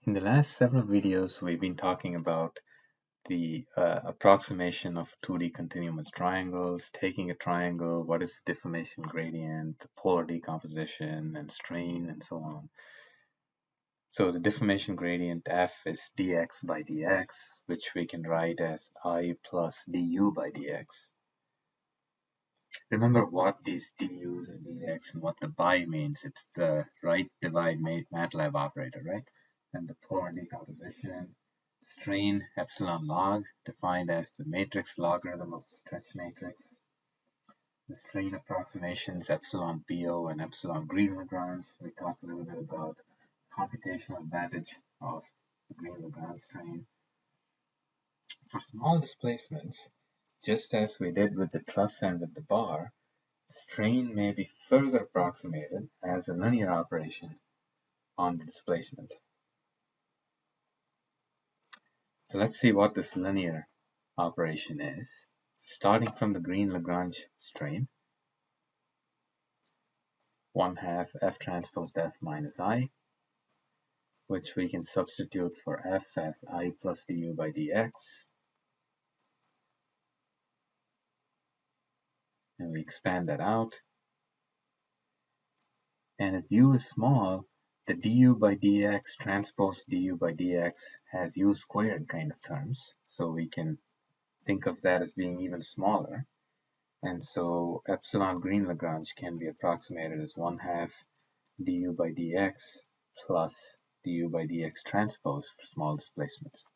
In the last several videos, we've been talking about the approximation of 2D continuous triangles, taking a triangle, what is the deformation gradient, the polar decomposition, and strain, and so on. So the deformation gradient F is dx by dx, which we can write as I plus du by dx. Remember what these du's and dx and what the by means. It's the right divide MATLAB operator, right? And the polar decomposition, strain epsilon log, defined as the matrix logarithm of the stretch matrix. The strain approximations epsilon BO and epsilon Green-Lagrange. We talked a little bit about computational advantage of the Green-Lagrange strain. For small displacements, just as we did with the truss and with the bar, strain may be further approximated as a linear operation on the displacement. So let's see what this linear operation is. Starting from the Green-Lagrange strain, 1/2 F transposed F minus I, which we can substitute for F as I plus du by dx. And we expand that out. And if u is small, the du by dx transpose du by dx has u squared kind of terms. So we can think of that as being even smaller. And so epsilon Green-Lagrange can be approximated as 1/2 du by dx plus du by dx transpose for small displacements.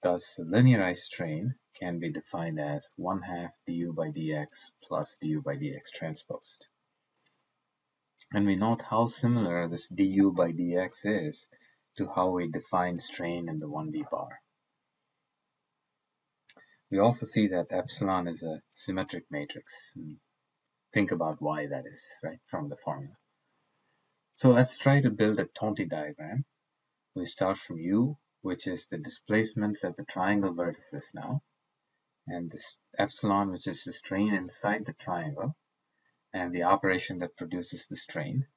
Thus, the linearized strain can be defined as 1/2 du by dx plus du by dx transposed. And we note how similar this du by dx is to how we define strain in the 1D bar. We also see that epsilon is a symmetric matrix. Think about why that is, right, from the formula. So let's try to build a Tonti diagram. We start from u, which is the displacements at the triangle vertices now, and this epsilon, which is the strain inside the triangle, and the operation that produces the strain.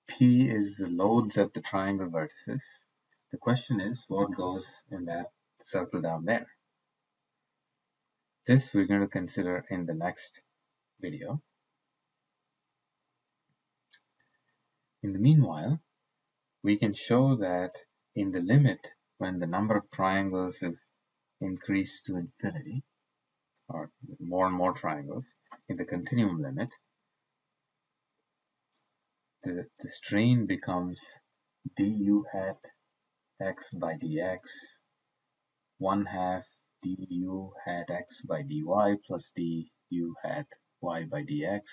P is the loads at the triangle vertices. The question is, what goes in that circle down there? This we're going to consider in the next video. In the meanwhile, we can show that in the limit, when the number of triangles is increased to infinity, or more and more triangles, in the continuum limit, the strain becomes du hat x by dx 1/2 du hat x by dy plus du hat y by dx.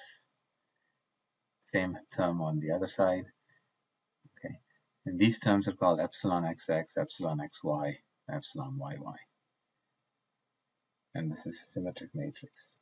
Same term on the other side. Okay, and these terms are called epsilon xx, epsilon xy, epsilon yy. And this is a symmetric matrix.